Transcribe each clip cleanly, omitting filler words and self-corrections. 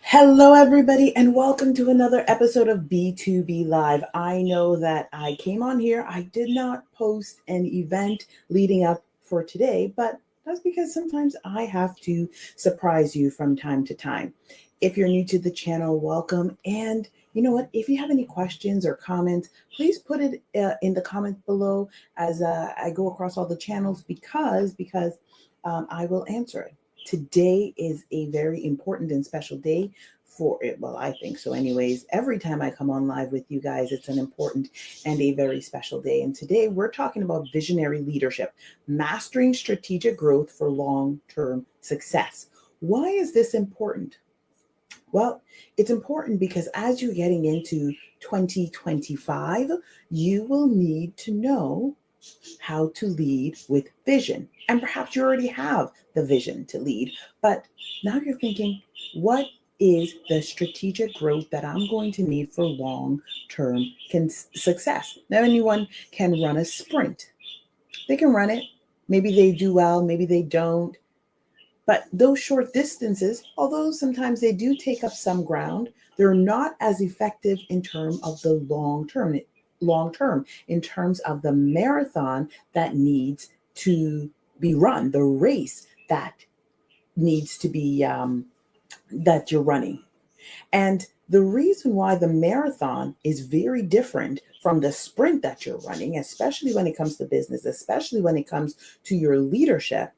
Hello, everybody, and welcome to another episode of B2B Live. I know that I came on here. I did not post an event leading up for today, but that's because sometimes I have to surprise you from time to time. If you're new to the channel, welcome. And you know what? If you have any questions or comments, please put it in the comments below as I go across all the channels because I will answer it. Today is a very important and special day for it. Well, I think so, anyways. Every time I come on live with you guys, it's an important and a very special day. And today we're talking about visionary leadership, mastering strategic growth for long term success. Why is this important? Well, it's important because as you're getting into 2025, you will need to know how to lead with vision. And perhaps you already have the vision to lead, but now you're thinking, what is the strategic growth that I'm going to need for long term success? Now, anyone can run a sprint, they can run it. Maybe they do well, maybe they don't. But those short distances, although sometimes they do take up some ground, they're not as effective in terms of the long term, in terms of the marathon that needs to be run, the race that needs to be that you're running. And the reason why the marathon is very different from the sprint that you're running, especially when it comes to business, especially when it comes to your leadership,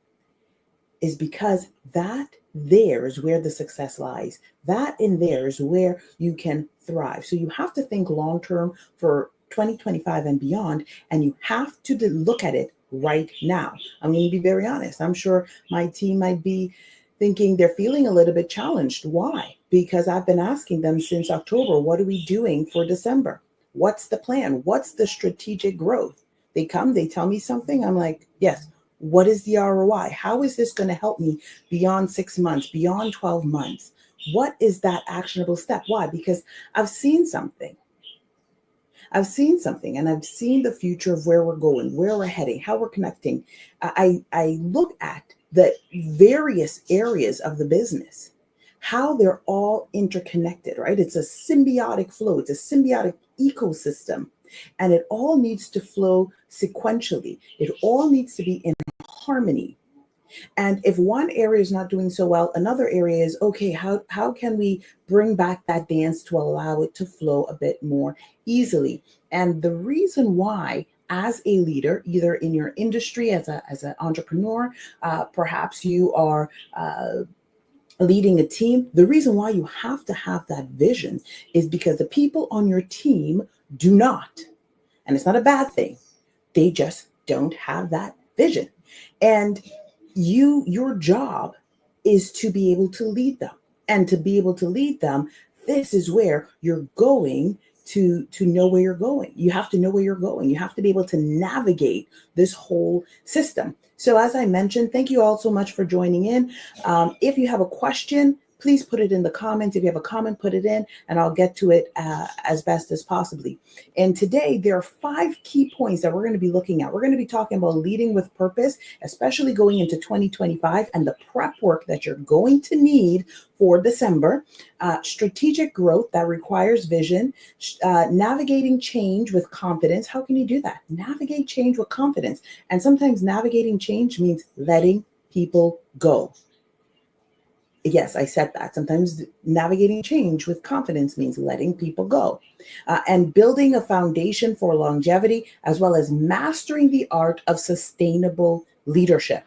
is because that there is where the success lies. That in there is where you can thrive. So you have to think long term for 2025 and beyond, and you have to look at it right now. I'm going to be very honest. I'm sure my team might be thinking they're feeling a little bit challenged. Why? Because I've been asking them since October, what are we doing for December? What's the plan? What's the strategic growth? They come, they tell me something. I'm like, yes. What is the ROI? How is this going to help me beyond 6 months, beyond 12 months? What is that actionable step? Why? Because I've seen something. I've seen something and I've seen the future of where we're going, where we're heading, how we're connecting. I look at the various areas of the business, how they're all interconnected, right? It's a symbiotic flow, it's a symbiotic ecosystem, and it all needs to flow sequentially. It all needs to be in harmony. And if one area is not doing so well, another area is okay. How can we bring back that dance to allow it to flow a bit more easily? And the reason why, as a leader, either in your industry, as an entrepreneur, perhaps you are leading a team, the reason why you have to have that vision is because the people on your team do not. And it's not a bad thing. They just don't have that vision. And your job is to be able to lead them. And to be able to lead them, this is where you're going to know where you're going. You have to know where you're going. You have to be able to navigate this whole system. So as I mentioned, thank you all so much for joining in. If you have a question, please put it in the comments. If you have a comment, put it in, and I'll get to it as best as possibly. And today, there are 5 key points that we're going to be looking at. We're going to be talking about leading with purpose, especially going into 2025, and the prep work that you're going to need for December, strategic growth that requires vision, navigating change with confidence. How can you do that? Navigate change with confidence. And sometimes navigating change means letting people go. Yes, I said that. Sometimes navigating change with confidence means letting people go, and building a foundation for longevity, as well as mastering the art of sustainable leadership.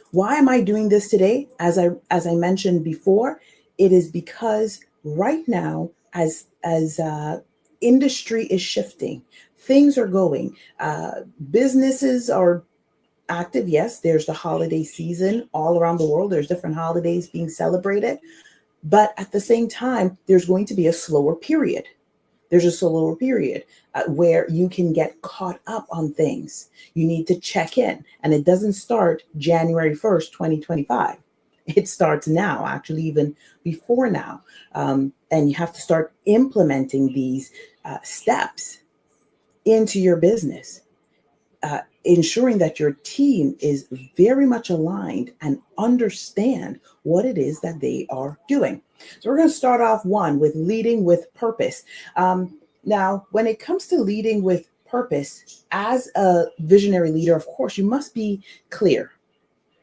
Why am I doing this today? As I mentioned before, it is because right now, as industry is shifting, things are going. Businesses are active. Yes, there's the holiday season all around the world. There's different holidays being celebrated. But at the same time, there's going to be a slower period. There's a slower period where you can get caught up on things. You need to check in. And it doesn't start January 1st, 2025. It starts now, actually, even before now. And you have to start implementing these steps into your business. ensuring that your team is very much aligned and understand what it is that they are doing. So we're going to start off with leading with purpose. Now, when it comes to leading with purpose, as a visionary leader, of course, you must be clear.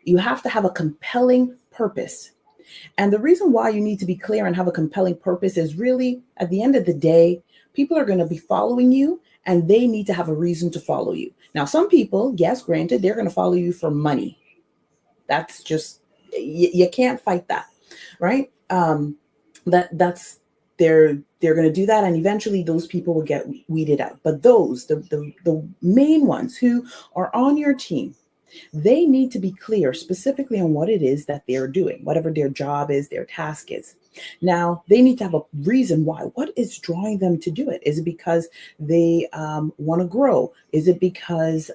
You have to have a compelling purpose. And the reason why you need to be clear and have a compelling purpose is really, at the end of the day, people are going to be following you and they need to have a reason to follow you. Now, some people, yes, granted, they're going to follow you for money. That's just, you can't fight that, right? That's they're going to do that, and eventually those people will get weeded out. But those, the main ones who are on your team, they need to be clear specifically on what it is that they're doing, whatever their job is, their task is. Now, they need to have a reason why. What is drawing them to do it? Is it because they want to grow? Is it because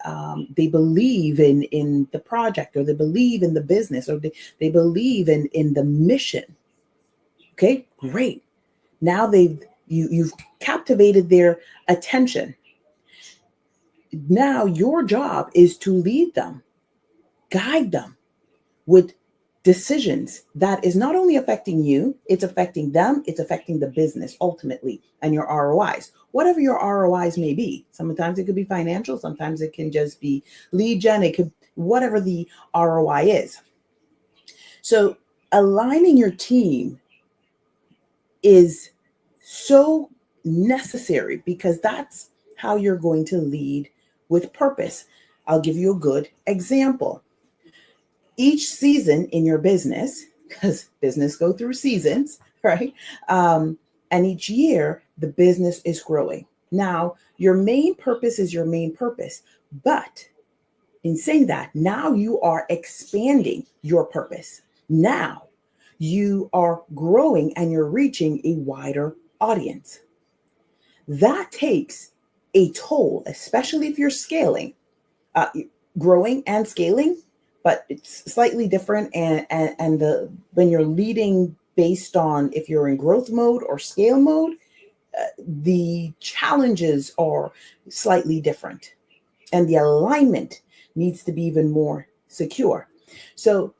they believe in the project, or they believe in the business, or they believe in the mission? Okay, great. Now you've captivated their attention. Now your job is to lead them, guide them with decisions that is not only affecting you, it's affecting them, it's affecting the business ultimately, and your ROIs, whatever your ROIs may be. Sometimes it could be financial, sometimes it can just be lead gen, it could, whatever the ROI is. So aligning your team is so necessary, because that's how you're going to lead with purpose. I'll give you a good example. Each season in your business, because business go through seasons, right? And each year the business is growing. Now, your main purpose is your main purpose, but in saying that, now you are expanding your purpose. Now you are growing and you're reaching a wider audience. That takes a toll, especially if you're scaling, growing and scaling, but it's slightly different. And when you're leading based on if you're in growth mode or scale mode, the challenges are slightly different, and the alignment needs to be even more secure. So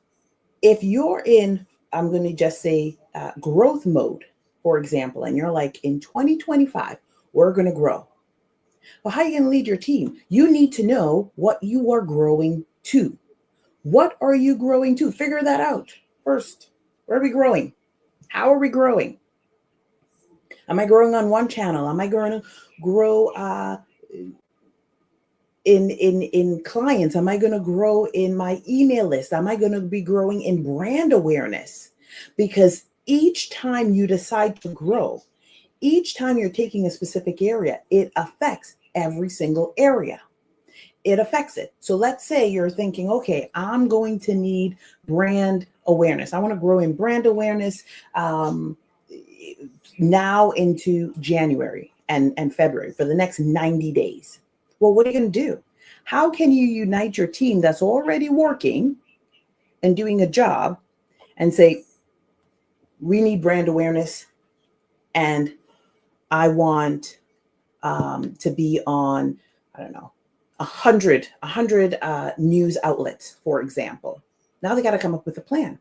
if you're in, I'm going to just say growth mode, for example, and you're like, in 2025, we're going to grow. Well, how are you going to lead your team? You need to know what you are growing to. What are you growing to? Figure that out first. Where are we growing? How are we growing? Am I growing on one channel? Am I going to grow in clients? Am I going to grow in my email list? Am I going to be growing in brand awareness? Because each time you decide to grow, each time you're taking a specific area, it affects every single area. It affects it. So let's say you're thinking, okay, I'm going to need brand awareness. I want to grow in brand awareness now into January and February for the next 90 days. Well, what are you going to do? How can you unite your team that's already working and doing a job and say, we need brand awareness, and I want to be on, I don't know, 100 news outlets, for example. Now they got to come up with a plan.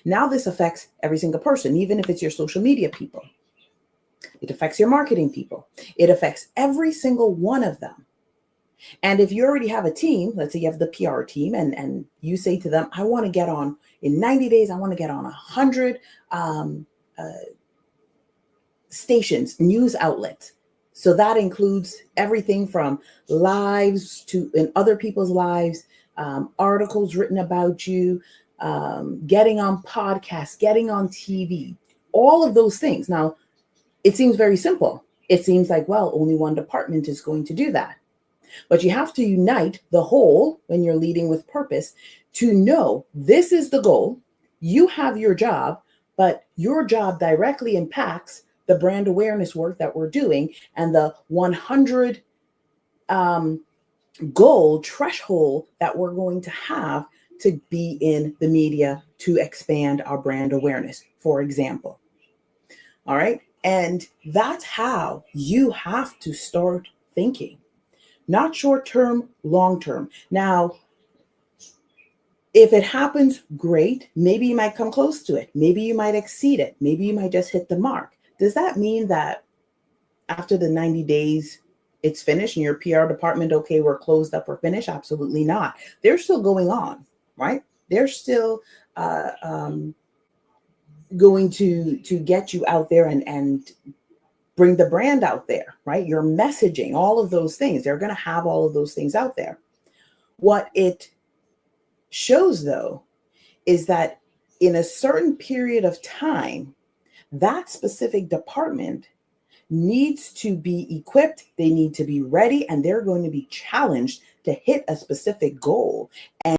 Now this affects every single person, even if it's your social media people. It affects your marketing people. It affects every single one of them. And if you already have a team, let's say you have the PR team, and you say to them, I want to get on, in 90 days, I want to get on 100 stations, news outlets. So that includes everything from lives to in other people's lives, articles written about you, getting on podcasts, getting on TV, all of those things. Now, it seems very simple. It seems like, well, only one department is going to do that. But you have to unite the whole when you're leading with purpose to know this is the goal. You have your job, but your job directly impacts the brand awareness work that we're doing, and the 100 goal threshold that we're going to have to be in the media to expand our brand awareness, for example. All right. And that's how you have to start thinking. not short term, long term. Now, if it happens, great. Maybe you might come close to it. Maybe you might exceed it. Maybe you might just hit the mark. Does that mean that after the 90 days, it's finished and your PR department, okay, we're closed up or finished? Absolutely not. They're still going on, right? They're still going to get you out there and bring the brand out there, right? Your messaging, all of those things. They're going to have all of those things out there. What it shows, though, is that in a certain period of time, that specific department needs to be equipped, they need to be ready, and they're going to be challenged to hit a specific goal. And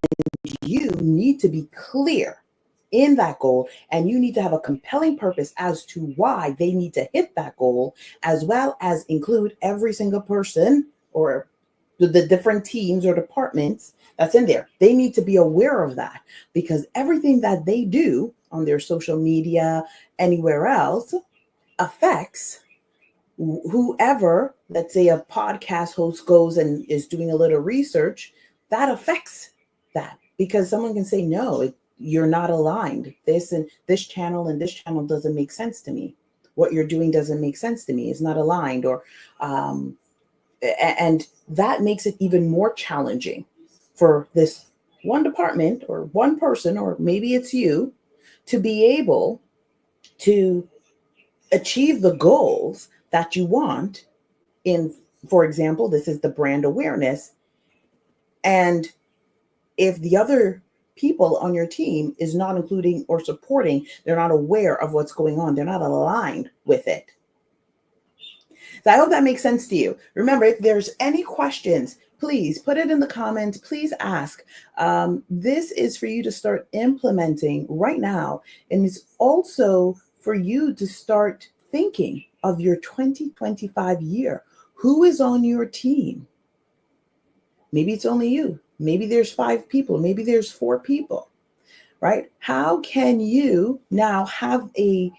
you need to be clear in that goal, and you need to have a compelling purpose as to why they need to hit that goal, as well as include every single person or the different teams or departments that's in there. They need to be aware of that, because everything that they do on their social media, anywhere else, affects whoever. Let's say a podcast host goes and is doing a little research, that affects that, because someone can say, no, you're not aligned. This and this channel doesn't make sense to me. What you're doing doesn't make sense to me. It's not aligned. Or and that makes it even more challenging for this one department or one person, or maybe it's you, to be able to achieve the goals that you want in, for example, this is the brand awareness. And if the other people on your team is not including or supporting, they're not aware of what's going on, they're not aligned with it. So I hope that makes sense to you. Remember, if there's any questions, please put it in the comments. Please ask. This is for you to start implementing right now. And it's also for you to start thinking of your 2025 year. Who is on your team? Maybe it's only you. Maybe there's 5 people. Maybe there's 4 people, right? How can you now have a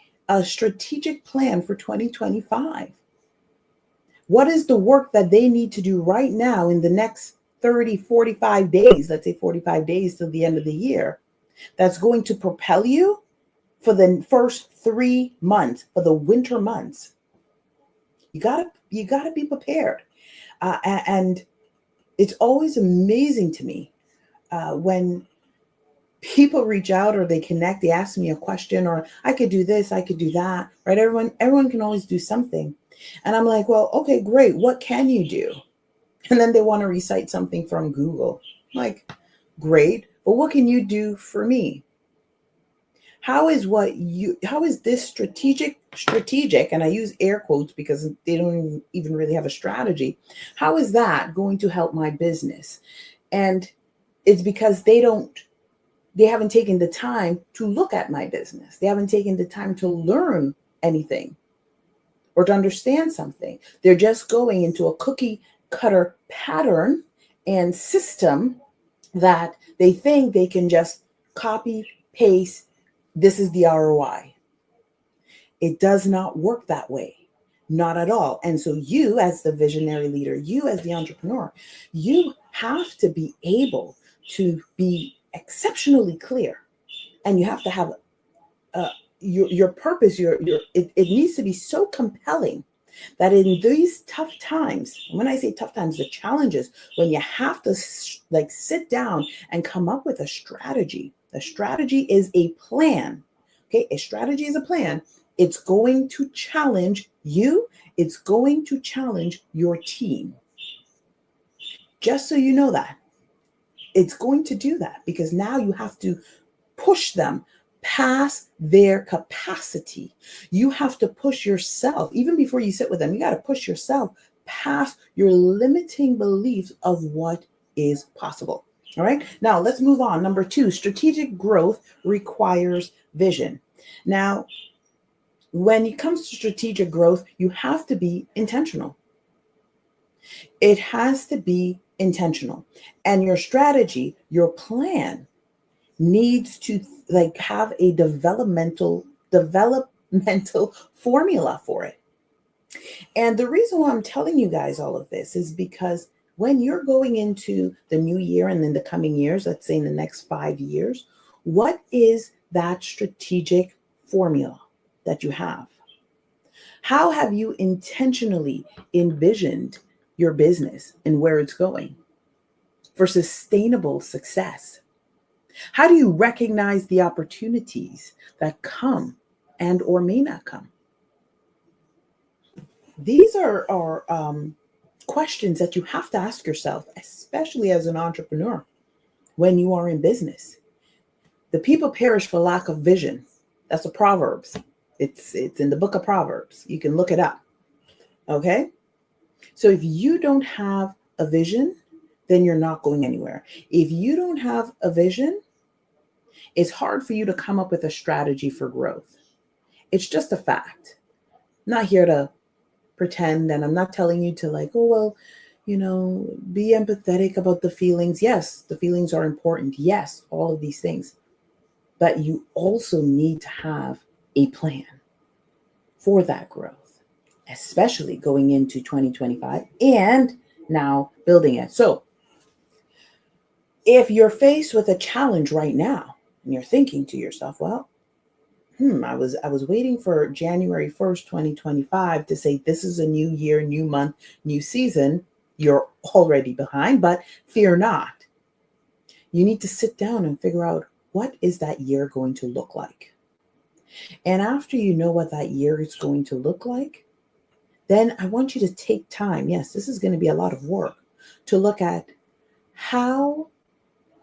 strategic plan for 2025? What is the work that they need to do right now in the next 30, 45 days, let's say 45 days till the end of the year, that's going to propel you for the first 3 months, for the winter months? You gotta be prepared. And it's always amazing to me when people reach out or they connect, they ask me a question, or I could do this, I could do that, right? Everyone can always do something. And I'm like, well, okay, great. What can you do? And then they want to recite something from Google. I'm like, great, but what can you do for me? How is this strategic, and I use air quotes because they don't even really have a strategy. How is that going to help my business? And it's because they haven't taken the time to look at my business. They haven't taken the time to learn anything or to understand something. They're just going into a cookie cutter pattern and system that they think they can just copy, paste. This is the ROI. It does not work that way. Not at all. And so you, as the visionary leader, you as the entrepreneur, you have to be able to be exceptionally clear, and you have to have your purpose. It needs to be so compelling that in these tough times, when I say tough times, the challenges, when you have to sit down and come up with a strategy. A strategy is a plan. Okay, a strategy is a plan. It's going to challenge you. It's going to challenge your team. Just so you know that. It's going to do that because now you have to push them past their capacity. You have to push yourself. Even before you sit with them, you got to push yourself past your limiting beliefs of what is possible. All right. Now let's move on. Number 2, strategic growth requires vision. Now, when it comes to strategic growth, you have to be intentional. It has to be intentional. And your strategy, your plan needs to have a developmental formula for it. And the reason why I'm telling you guys all of this is because when you're going into the new year and then the coming years, let's say in the next 5 years, what is that strategic formula that you have? How have you intentionally envisioned your business and where it's going for sustainable success? How do you recognize the opportunities that come and or may not come? These are questions that you have to ask yourself, especially as an entrepreneur when you are in business. The people perish for lack of vision. That's a Proverbs. It's in the book of Proverbs. You can look it up. Okay? So if you don't have a vision, then you're not going anywhere. If you don't have a vision, it's hard for you to come up with a strategy for growth. It's just a fact. I'm not here to pretend, and I'm not telling you to like, oh, well, be empathetic about the feelings. Yes, the feelings are important. Yes, all of these things. But you also need to have a plan for that growth, especially going into 2025 and now building it. So if you're faced with a challenge right now and you're thinking to yourself, well, I was waiting for January 1st, 2025 to say this is a new year, new month, new season. You're already behind, but fear not. You need to sit down and figure out, what is that year going to look like? And after you know what that year is going to look like, then I want you to take time. Yes, this is going to be a lot of work to look at how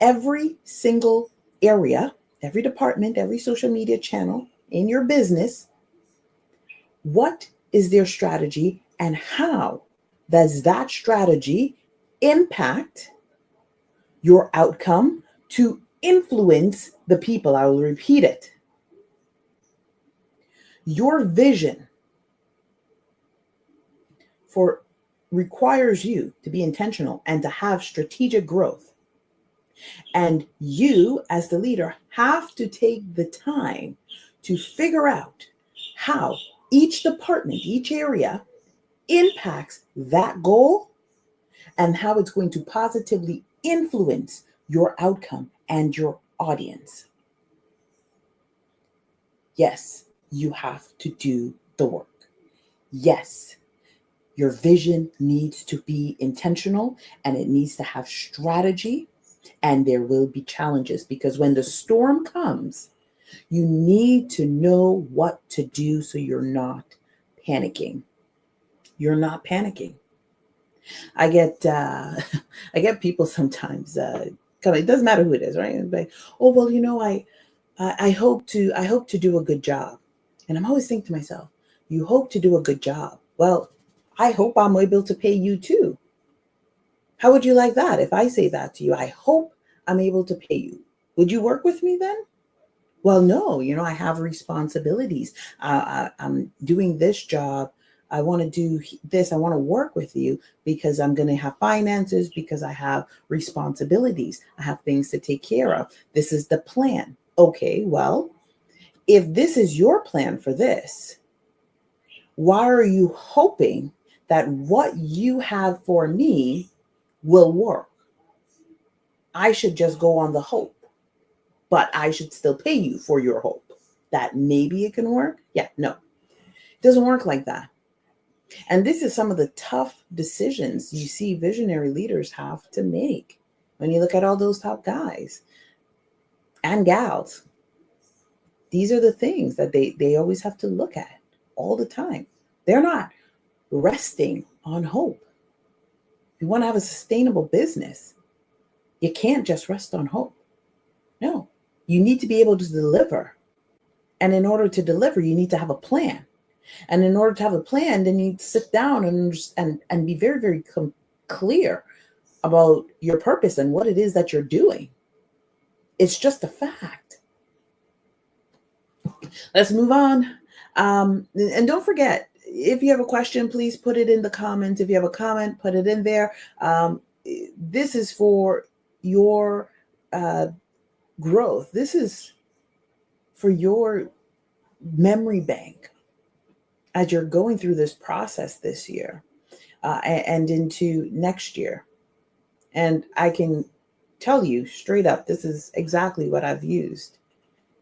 every single area, every department, every social media channel in your business, what is their strategy and how does that strategy impact your outcome to influence the people? I will repeat it. Your vision requires you to be intentional and to have strategic growth. And you, as the leader, have to take the time to figure out how each department, each area impacts that goal and how it's going to positively influence your outcome and your audience. Yes, you have to do the work. Yes, your vision needs to be intentional and it needs to have strategy, and there will be challenges because when the storm comes, you need to know what to do so you're not panicking. You're not panicking. I get I get people sometimes it doesn't matter who it is, right? Like, oh well, I hope to do a good job. And I'm always thinking to myself, you hope to do a good job. Well, I hope I'm able to pay you too. How would you like that if I say that to you? I hope I'm able to pay you. Would you work with me then? Well, no, I have responsibilities. I'm doing this job. I want to do this. I want to work with you because I'm going to have finances, because I have responsibilities. I have things to take care of. This is the plan. Okay, well, if this is your plan for this, why are you hoping that what you have for me will work? I should just go on the hope, but I should still pay you for your hope that maybe it can work. Yeah, no, it doesn't work like that. And this is some of the tough decisions you see visionary leaders have to make when you look at all those top guys and gals. These are the things that they always have to look at all the time. They're not resting on hope. If you want to have a sustainable business, you can't just rest on hope. No, you need to be able to deliver. And in order to deliver, you need to have a plan. And in order to have a plan, then you need to sit down and be very, very clear about your purpose and what it is that you're doing. It's just a fact. Let's move on. And don't forget, if you have a question, please put it in the comments. If you have a comment, put it in there. This is for your growth. This is for your memory bank as you're going through this process this year and into next year. And I can tell you straight up, this is exactly what I've used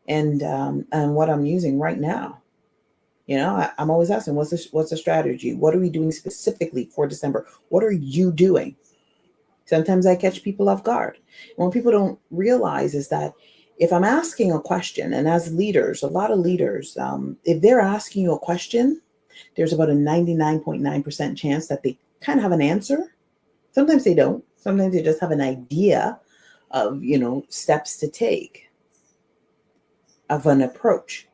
and what I'm using right now. I'm always asking, what's the strategy? What are we doing specifically for December? What are you doing? Sometimes I catch people off guard. And what people don't realize is that if I'm asking a question, and as leaders, a lot of leaders, if they're asking you a question, there's about a 99.9% chance that they kind of have an answer. Sometimes they don't. Sometimes they just have an idea of, steps to take, of an approach.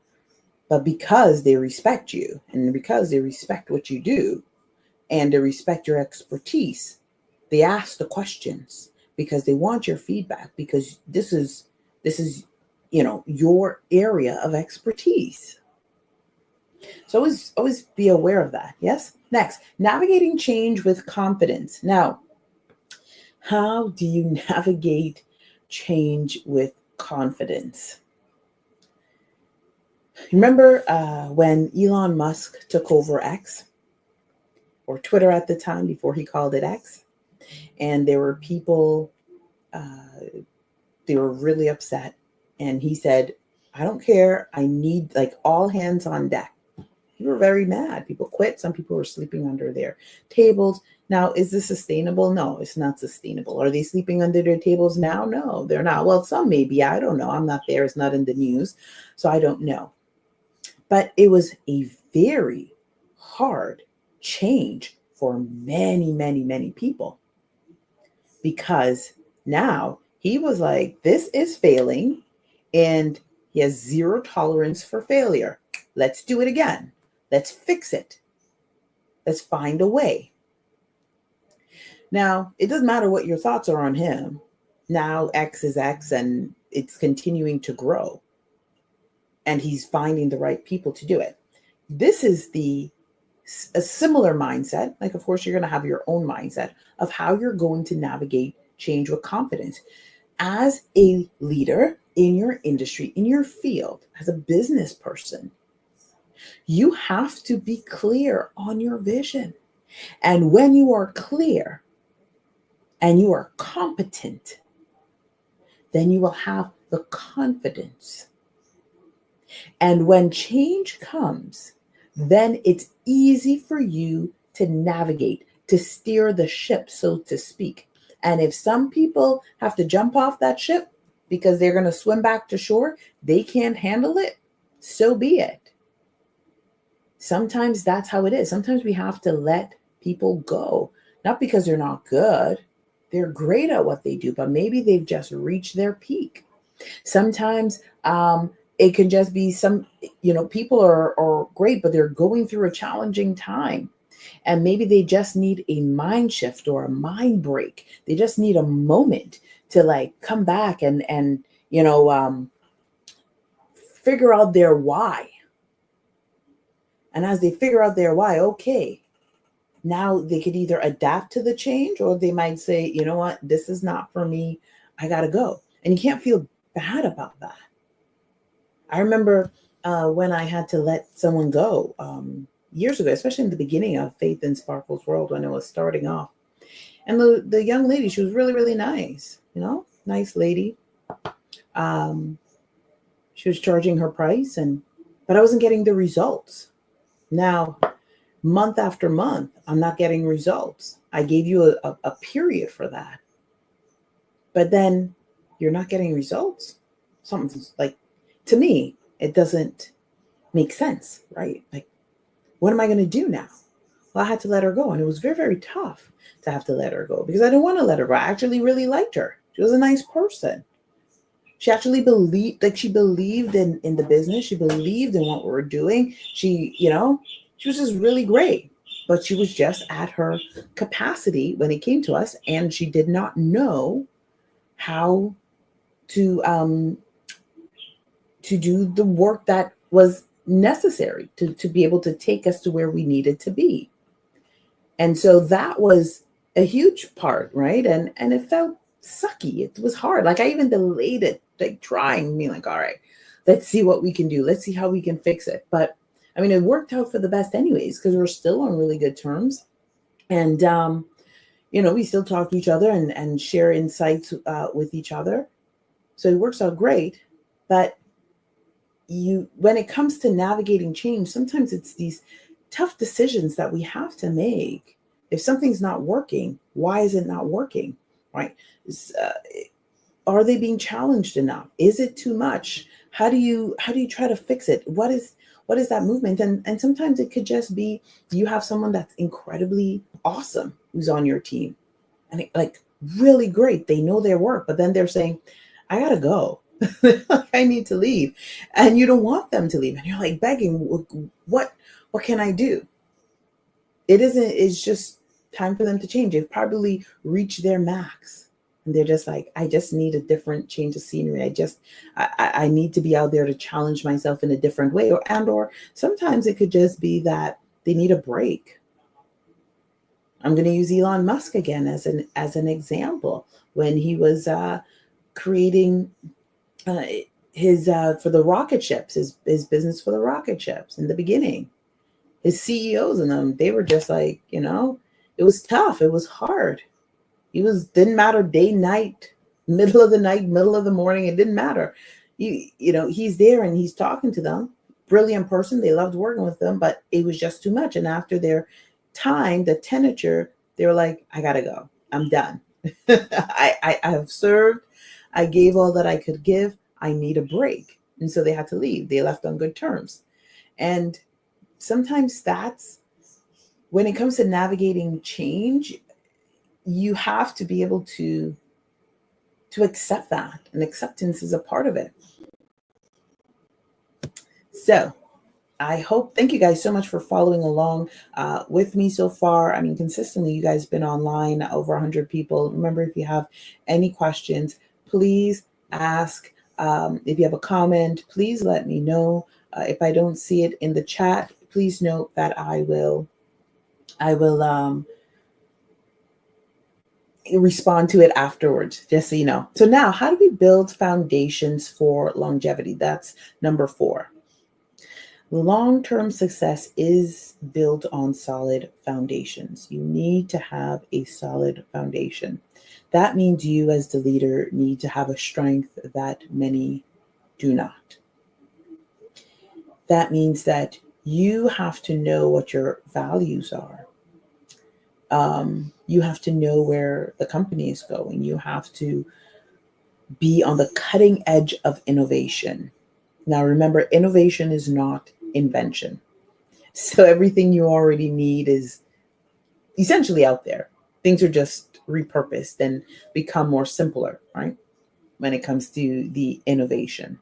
But because they respect you and because they respect what you do and they respect your expertise, they ask the questions because they want your feedback, because this is your area of expertise. So always be aware of that. Yes. Next, navigating change with confidence. Now, how do you navigate change with confidence? Remember when Elon Musk took over X, or Twitter at the time before he called it X, and there were people, they were really upset, and he said, I don't care, I need like all hands on deck. People were very mad. People quit. Some people were sleeping under their tables. Now, is this sustainable? No, it's not sustainable. Are they sleeping under their tables now? No, they're not. Well, some maybe. I don't know. I'm not there. It's not in the news. So I don't know. But it was a very hard change for many, many, many people, because now he was like, this is failing and he has zero tolerance for failure. Let's do it again. Let's fix it. Let's find a way. Now, it doesn't matter what your thoughts are on him. Now X is X and it's continuing to grow. And he's finding the right people to do it. This is a similar mindset. Like, of course, you're going to have your own mindset of how you're going to navigate change with confidence. As a leader in your industry, in your field, as a business person, you have to be clear on your vision. And when you are clear and you are competent, then you will have the confidence. And when change comes, then it's easy for you to navigate, to steer the ship, so to speak. And if some people have to jump off that ship because they're going to swim back to shore, they can't handle it, so be it. Sometimes that's how it is. Sometimes we have to let people go, not because they're not good. They're great at what they do, but maybe they've just reached their peak. Sometimes it can just be people are great, but they're going through a challenging time. And maybe they just need a mind shift or a mind break. They just need a moment to like come back and figure out their why. And as they figure out their why, okay, now they could either adapt to the change or they might say, you know what, this is not for me. I got to go. And you can't feel bad about that. I remember when I had to let someone go years ago, especially in the beginning of Faith and Sparkle's World when it was starting off. And the young lady, she was really, really nice, nice lady. She was charging her price, but I wasn't getting the results. Now, month after month, I'm not getting results. I gave you a period for that. But then you're not getting results. Something's like, to me, it doesn't make sense, right? Like, what am I going to do now? Well, I had to let her go. And it was very, very tough to have to let her go because I didn't want to let her go. I actually really liked her. She was a nice person. She actually believed in the business. She believed in what we were doing. She was just really great, but she was just at her capacity when it came to us. And she did not know how to do the work that was necessary to be able to take us to where we needed to be. And so that was a huge part, right? And it felt sucky. It was hard. Like I even delayed it, like trying, being like, all right, let's see what we can do. Let's see how we can fix it. But I mean, it worked out for the best anyways, because we're still on really good terms. And, we still talk to each other and share insights with each other. So it works out great. But when it comes to navigating change, sometimes it's these tough decisions that we have to make. If something's not working, why is it not working? Right? Are they being challenged enough? Is it too much? How do you try to fix it? What is that movement? And sometimes it could just be you have someone that's incredibly awesome who's on your team, and like really great. They know their work, but then they're saying, I gotta go. I need to leave. And you don't want them to leave. And you're like begging, what can I do? It's just time for them to change. They've probably reached their max. And they're just like, I just need a different change of scenery. I need to be out there to challenge myself in a different way. Or sometimes it could just be that they need a break. I'm going to use Elon Musk again as an example. When he was creating uh, his for the rocket ships, his business for the rocket ships in the beginning, his CEOs and them, they were just like, it was tough. It was hard. Didn't matter day, night, middle of the night, middle of the morning. It didn't matter. He's there and he's talking to them. Brilliant person. They loved working with them, but it was just too much. And after their time, the tenature, they were like, I gotta go. I'm done. I have served. I gave all that I could give. I need a break. And so they had to leave. They left on good terms. And sometimes that's when it comes to navigating change, you have to be able to accept that. And acceptance is a part of it. So thank you guys so much for following along with me so far. I mean, consistently, you guys have been online, over 100 people. Remember, if you have any questions, please ask. If you have a comment, please let me know. If I don't see it in the chat, please note that I will respond to it afterwards, just so you know. So now, how do we build foundations for longevity? That's number 4. Long-term success is built on solid foundations. You need to have a solid foundation. That means you as the leader need to have a strength that many do not. That means that you have to know what your values are. You have to know where the company is going. You have to be on the cutting edge of innovation. Now, remember, innovation is not invention. So everything you already need is essentially out there. Things are just repurposed and become more simpler, right? When it comes to the innovation.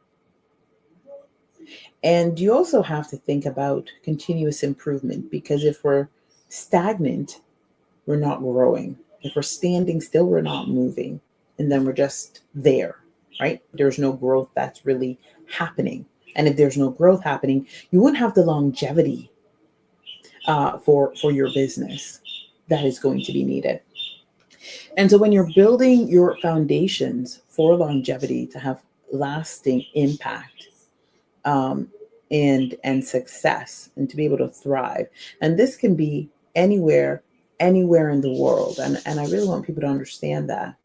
And you also have to think about continuous improvement, because if we're stagnant, we're not growing. If we're standing still, we're not moving. And then we're just there, right? There's no growth that's really happening. And if there's no growth happening, you wouldn't have the longevity for your business that is going to be needed. And so when you're building your foundations for longevity to have lasting impact and success, and to be able to thrive, and this can be anywhere in the world, and I really want people to understand that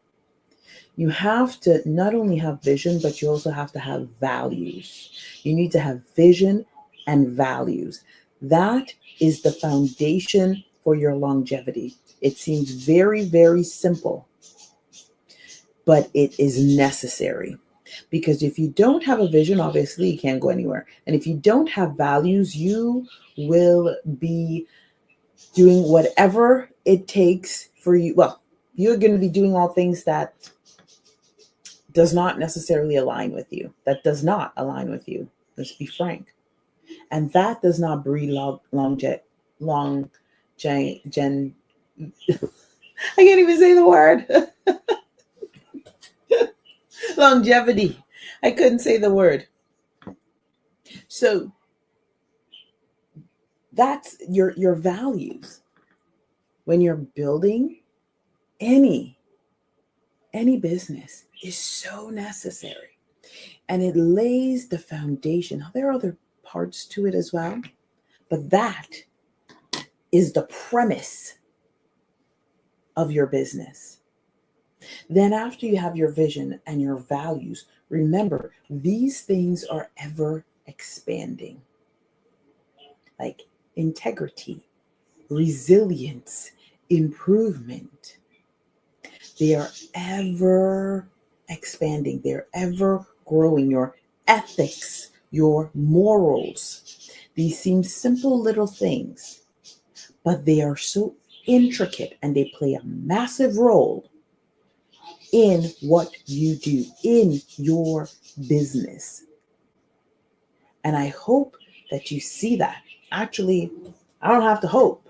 you have to not only have vision, but you also have to have values. You need to have vision and values. That is the foundation for your longevity. It seems very, very simple, but it is necessary. Because if you don't have a vision, obviously you can't go anywhere. And if you don't have values, you will be doing whatever it takes for you. Well, you're going to be doing all things that does not necessarily align with you. That does not align with you. Let's be frank. And that does not breed long gen. I can't even say the word. Longevity. I couldn't say the word. So that's your values when you're building any business is so necessary, and it lays the foundation. Now, there are other parts to it as well, but that is the premise of your business. Then after you have your vision and your values, remember these things are ever expanding. Like integrity, resilience, improvement. They are ever expanding. They're ever growing. Your ethics, your morals. These seem simple little things, but they are so intricate and they play a massive role in what you do, in your business. And I hope that you see that. Actually, I don't have to hope.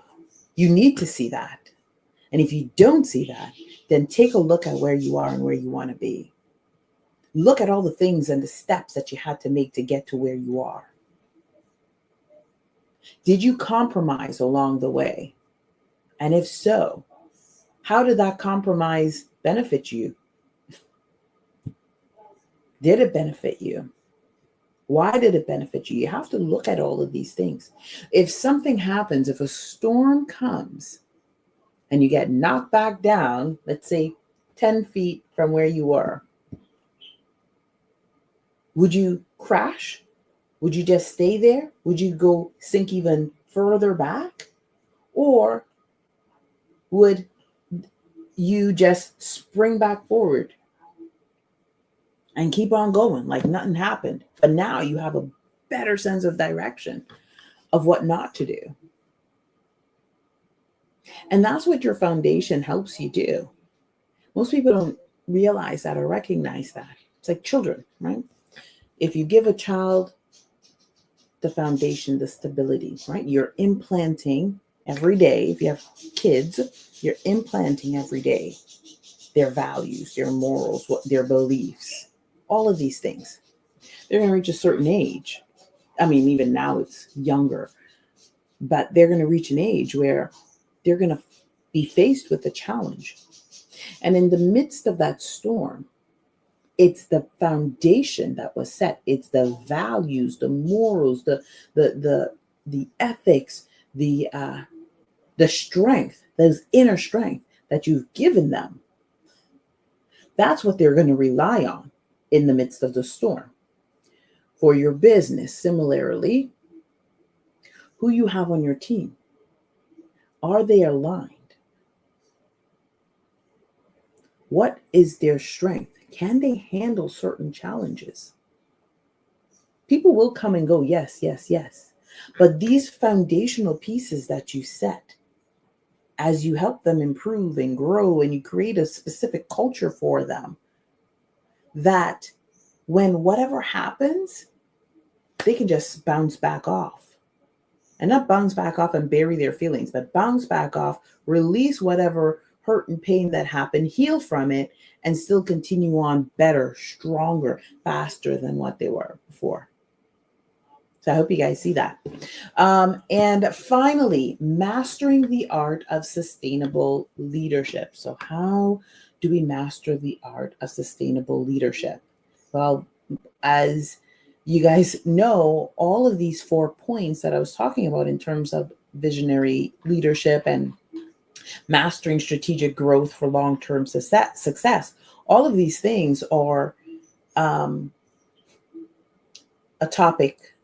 You need to see that. And if you don't see that, then take a look at where you are and where you want to be. Look at all the things and the steps that you had to make to get to where you are. Did you compromise along the way? And if so, how did that compromise benefit you? Did it benefit you? Why did it benefit you? You have to look at all of these things. If something happens, if a storm comes and you get knocked back down, let's say 10 feet from where you were, would you crash? Would you just stay there? Would you go sink even further back? Or would you just spring back forward and keep on going like nothing happened? But now you have a better sense of direction of what not to do. And that's what your foundation helps you do. Most people don't realize that or recognize that. It's like children, right? If you give a child the foundation, the stability, right? You're implanting every day. If you have kids, you're implanting every day their values, their morals, their beliefs, all of these things. They're going to reach a certain age. I mean, even now it's younger, but they're going to reach an age where they're going to be faced with a challenge. And in the midst of that storm, it's the foundation that was set. It's the values, the morals, the ethics, the strength, those inner strength that you've given them. That's what they're going to rely on in the midst of the storm. For your business, similarly, who you have on your team, are they aligned? What is their strength? Can they handle certain challenges? People will come and go, yes, yes, yes. But these foundational pieces that you set, as you help them improve and grow and you create a specific culture for them, that when whatever happens, they can just bounce back off. And not bounce back off and bury their feelings, but bounce back off, release whatever hurt and pain that happened, heal from it, and still continue on better, stronger, faster than what they were before. So I hope you guys see that. And finally, mastering the art of sustainable leadership. So how do we master the art of sustainable leadership? Well, as you guys know, all of these 4 points that I was talking about in terms of visionary leadership and mastering strategic growth for long-term success, all of these things are a topic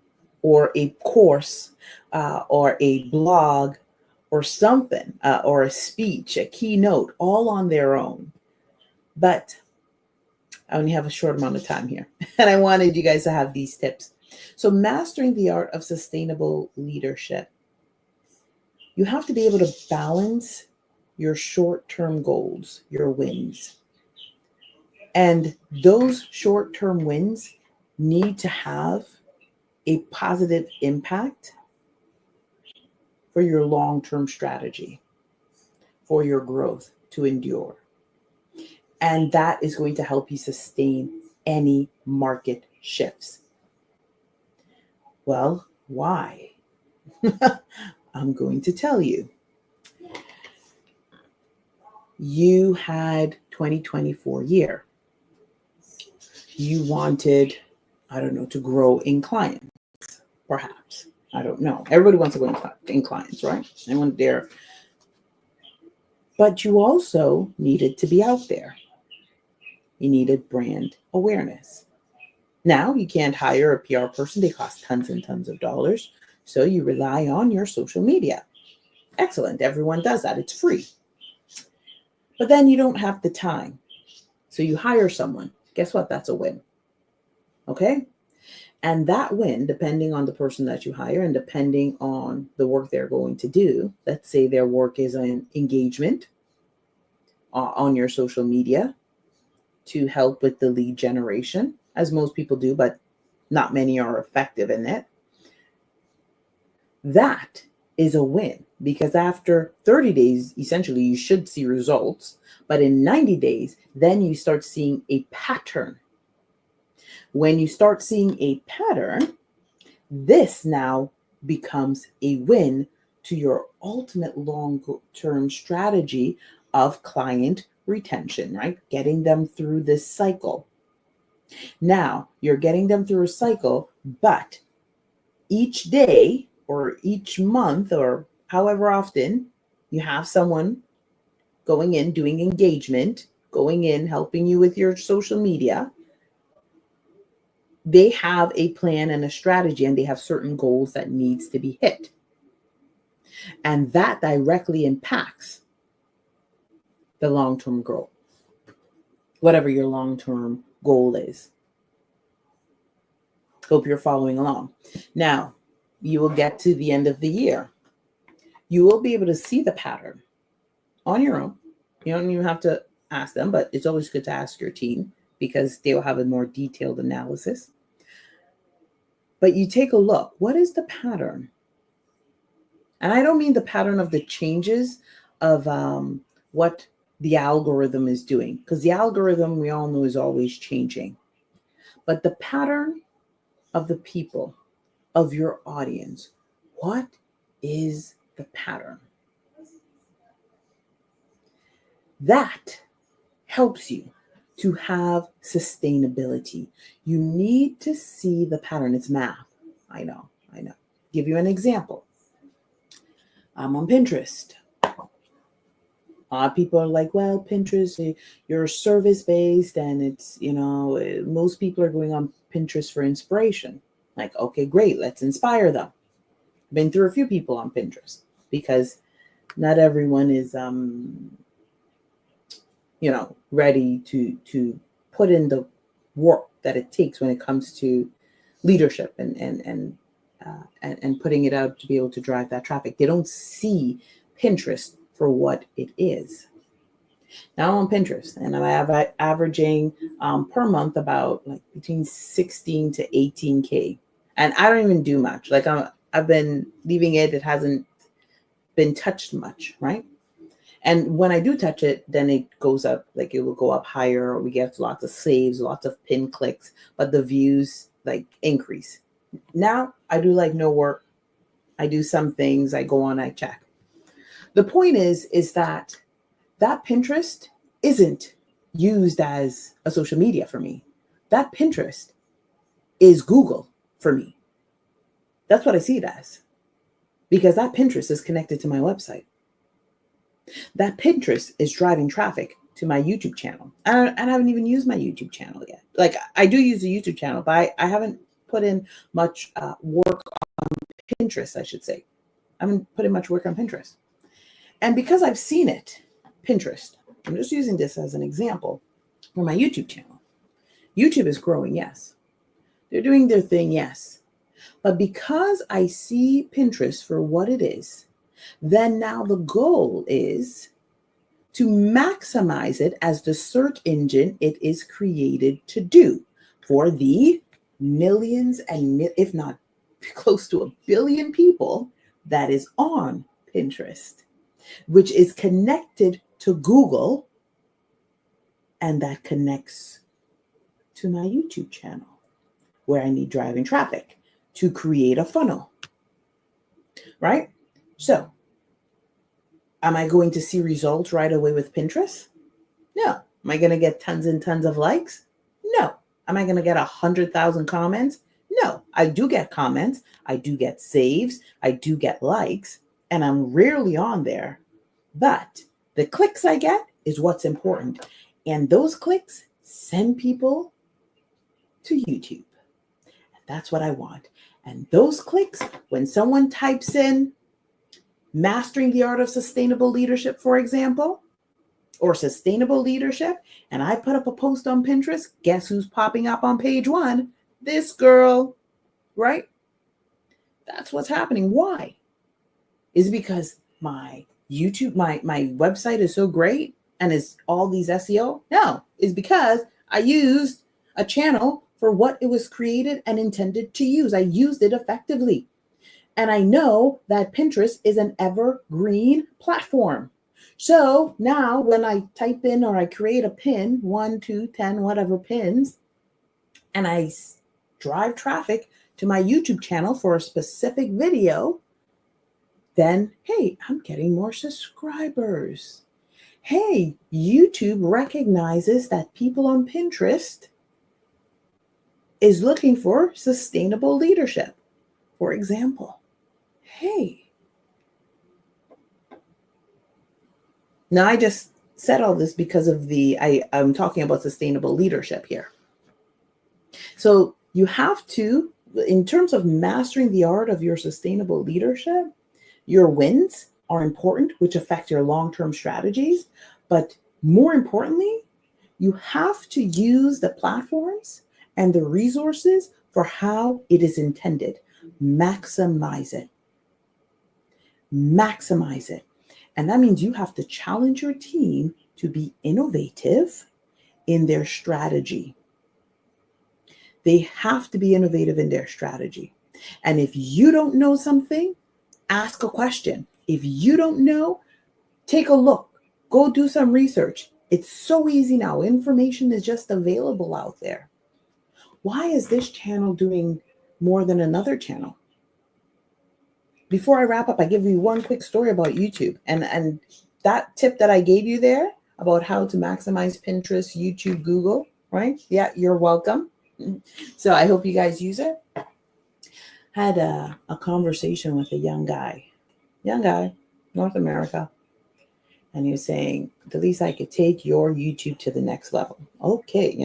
or a course or a blog or something or a speech, a keynote, all on their own. But I only have a short amount of time here, and I wanted you guys to have these tips. So mastering the art of sustainable leadership. You have to be able to balance your short-term goals, your wins. And those short-term wins need to have a positive impact for your long-term strategy, for your growth to endure. And that is going to help you sustain any market shifts. Well, why? I'm going to tell you. You had 2024 year. You wanted, I don't know, to grow in clients, perhaps. I don't know. Everybody wants to go in clients, right? They want their But you also needed to be out there. You needed brand awareness. Now you can't hire a PR person. They cost tons and tons of dollars. So you rely on your social media. Excellent. Everyone does that. It's free. But then you don't have the time. So you hire someone. Guess what? That's a win. Okay? And that win, depending on the person that you hire and depending on the work they're going to do, let's say their work is an engagement on your social media to help with the lead generation, as most people do, but not many are effective in it. That is a win because after 30 days, essentially, you should see results. But in 90 days, then you start seeing a pattern. When you start seeing a pattern, this now becomes a win to your ultimate long-term strategy of client retention, right? Getting them through this cycle. Now, you're getting them through a cycle, but each day or each month or however often you have someone going in, doing engagement, going in, helping you with your social media, they have a plan and a strategy and they have certain goals that needs to be hit. And that directly impacts the long-term goal, whatever your long-term goal is. Hope you're following along. Now, you will get to the end of the year. You will be able to see the pattern on your own. You don't even have to ask them, but it's always good to ask your team because they will have a more detailed analysis. But you take a look. What is the pattern? And I don't mean the pattern of the changes of what the algorithm is doing, because the algorithm, we all know, is always changing. But the pattern of the people, of your audience, what is the pattern? That helps you to have sustainability. You need to see the pattern. It's math. I know. Give you an example. I'm on Pinterest. People are like, well, Pinterest, you're service-based and it's, most people are going on Pinterest for inspiration. Like, okay, great. Let's inspire them. Been through a few people on Pinterest because not everyone is, ready to put in the work that it takes when it comes to leadership and putting it out to be able to drive that traffic. They don't see Pinterest for what it is. Now I'm on Pinterest and I'm averaging per month about like between 16 to 18K. And I don't even do much. Like I've been leaving it. It hasn't been touched much, right? And when I do touch it, then it goes up, like it will go up higher. We get lots of saves, lots of pin clicks, but the views like increase. Now I do like no work. I do some things. I go on, I check. The point is that Pinterest isn't used as a social media for me. That Pinterest is Google for me. That's what I see it as. Because that Pinterest is connected to my website. That Pinterest is driving traffic to my YouTube channel. And I haven't even used my YouTube channel yet. Like I do use the YouTube channel, but I haven't put in much work on Pinterest, I should say. I haven't put in much work on Pinterest. And because I've seen it, Pinterest, I'm just using this as an example for my YouTube channel. YouTube is growing, yes. They're doing their thing, yes. But because I see Pinterest for what it is, then now the goal is to maximize it as the search engine it is created to do for the millions and if not close to 1 billion people that is on Pinterest, which is connected to Google, and that connects to my YouTube channel where I need driving traffic to create a funnel, right? So am I going to see results right away with Pinterest? No. Am I going to get tons and tons of likes? No. Am I going to get 100,000 comments? No. I do get comments. I do get saves. I do get likes. And I'm rarely on there. But The clicks I get is what's important. And those clicks send people to YouTube. That's what I want. And those clicks, when someone types in mastering the art of sustainable leadership, for example, or sustainable leadership, and I put up a post on Pinterest, guess who's popping up on page 1? This girl, right? That's what's happening. Why? Is it because my YouTube, my website is so great and is all these SEO? No, it's because I used a channel for what it was created and intended to use. I used it effectively. And I know that Pinterest is an evergreen platform. So now when I type in or I create a pin, 1, 2, 10, whatever pins, and I drive traffic to my YouTube channel for a specific video, then, hey, I'm getting more subscribers. Hey, YouTube recognizes that people on Pinterest is looking for sustainable leadership, for example. Hey. Now, I just said all this because of I'm talking about sustainable leadership here. So you have to, in terms of mastering the art of your sustainable leadership, your wins are important, which affect your long-term strategies. But more importantly, you have to use the platforms and the resources for how it is intended. Maximize it. Maximize it. And that means you have to challenge your team to be innovative in their strategy. They have to be innovative in their strategy. And if you don't know something, ask a question. If you don't know, take a look. Go do some research. It's so easy now. Information is just available out there. Why is this channel doing more than another channel? Before I wrap up, I give you one quick story about YouTube. And that tip that I gave you there about how to maximize Pinterest, YouTube, Google, right? Yeah, you're welcome. So I hope you guys use it. Had a conversation with a young guy, North America. And he was saying, Delise, I could take your YouTube to the next level. Okay,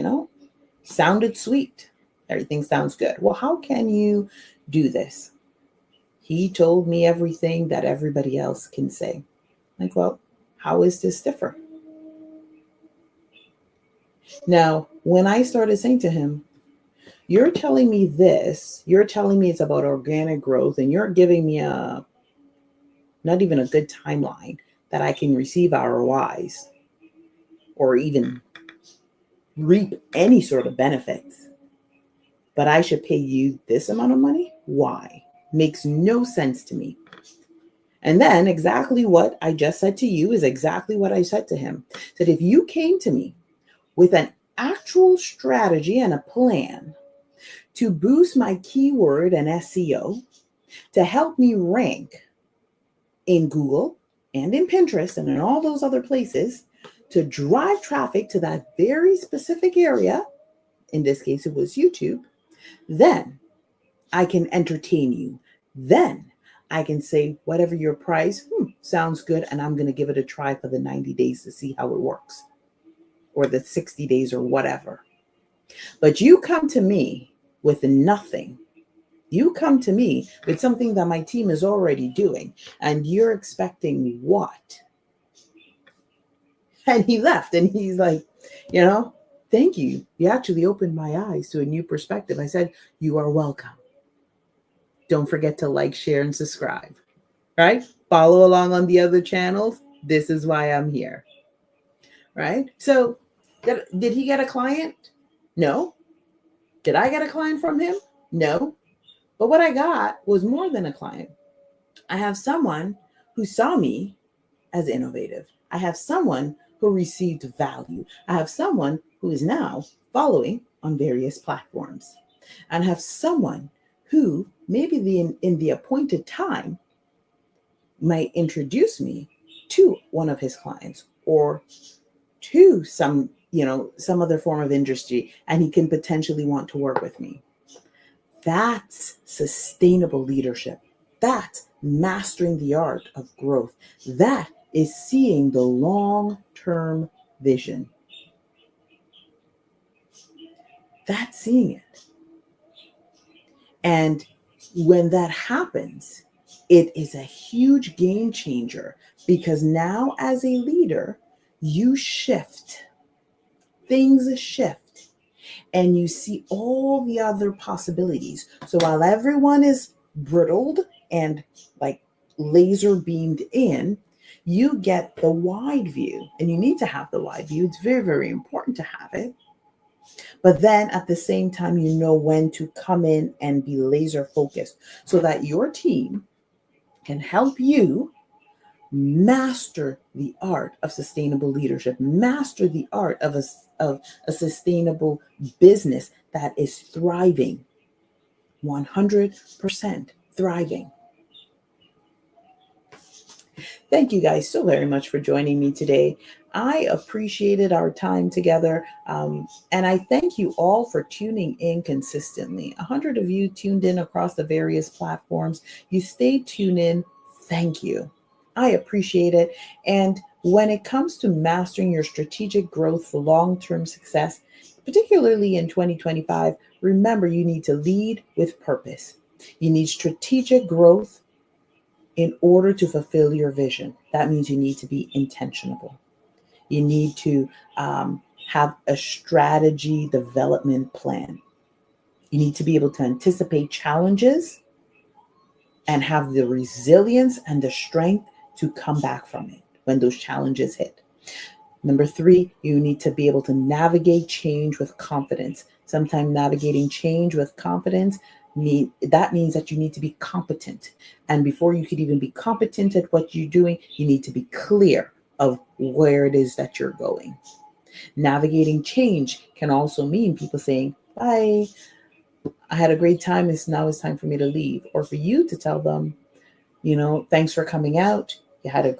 sounded sweet. Everything sounds good. Well, how can you do this? He told me everything that everybody else can say. Like, well, how is this different? Now, when I started saying to him, you're telling me this, you're telling me it's about organic growth, and you're giving me not even a good timeline that I can receive ROIs or even reap any sort of benefits. But I should pay you this amount of money? Why? Makes no sense to me. And then exactly what I just said to you is exactly what I said to him. That if you came to me with an actual strategy and a plan to boost my keyword and SEO, to help me rank in Google and in Pinterest and in all those other places, to drive traffic to that very specific area, in this case it was YouTube, then I can entertain you. Then I can say, whatever your price, sounds good, and I'm going to give it a try for the 90 days to see how it works, or the 60 days or whatever. But you come to me with nothing. You come to me with something that my team is already doing, and you're expecting what? And he left, and he's like, thank you. You actually opened my eyes to a new perspective. I said, you are welcome. Don't forget to like, share, and subscribe, right? Follow along on the other channels. This is why I'm here, right? So did he get a client? No. Did I get a client from him? No. But what I got was more than a client. I have someone who saw me as innovative. I have someone who received value. I have someone who is now following on various platforms. And I have someone who maybe in the appointed time might introduce me to one of his clients or to some other form of industry, and he can potentially want to work with me. That's sustainable leadership. That's mastering the art of growth. That is seeing the long-term vision. That's seeing it. And when that happens, it is a huge game changer because now, as a leader, you shift, things shift, and you see all the other possibilities. So while everyone is brittled and like laser beamed in, you get the wide view, and you need to have the wide view. It's very, very important to have it. But then at the same time, you know when to come in and be laser focused so that your team can help you master the art of sustainable leadership, master the art of a sustainable business that is thriving, 100% thriving. Thank you guys so very much for joining me today. I appreciated our time together. And I thank you all for tuning in consistently. 100 of you tuned in across the various platforms. You stayed tuned in. Thank you. I appreciate it. And when it comes to mastering your strategic growth for long-term success, particularly in 2025, remember you need to lead with purpose. You need strategic growth in order to fulfill your vision. That means you need to be intentional. You need to have a strategy development plan. You need to be able to anticipate challenges and have the resilience and the strength to come back from it when those challenges hit. Number 3, you need to be able to navigate change with confidence. Sometimes navigating change with confidence means that you need to be competent. And before you could even be competent at what you're doing, you need to be clear of where it is that you're going. Navigating change can also mean people saying, bye, I had a great time. Now it's time for me to leave. Or for you to tell them, thanks for coming out. We had a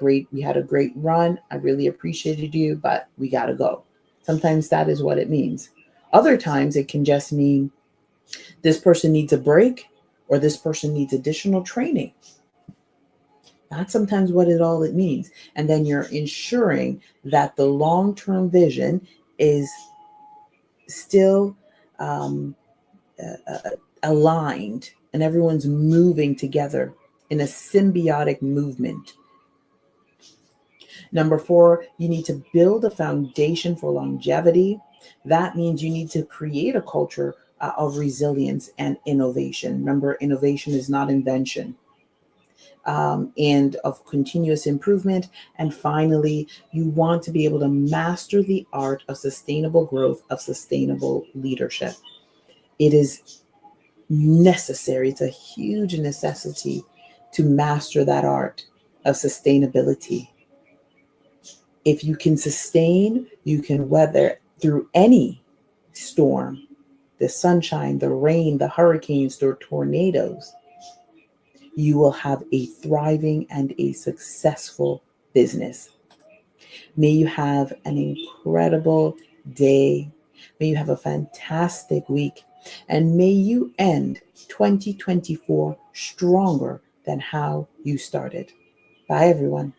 great run. I really appreciated you, but we got to go. Sometimes that is what it means. Other times it can just mean this person needs a break or this person needs additional training. That's sometimes what it means. And then you're ensuring that the long-term vision is still aligned and everyone's moving together in a symbiotic movement. Number 4, you need to build a foundation for longevity. That means you need to create a culture of resilience and innovation. Remember, innovation is not invention. And of continuous improvement. And finally, you want to be able to master the art of sustainable growth, of sustainable leadership. It is necessary. It's a huge necessity to master that art of sustainability. If you can sustain, you can weather through any storm, the sunshine, the rain, the hurricanes, the tornadoes. You will have a thriving and a successful business. May you have an incredible day. May you have a fantastic week. And may you end 2024 stronger than how you started. Bye, everyone.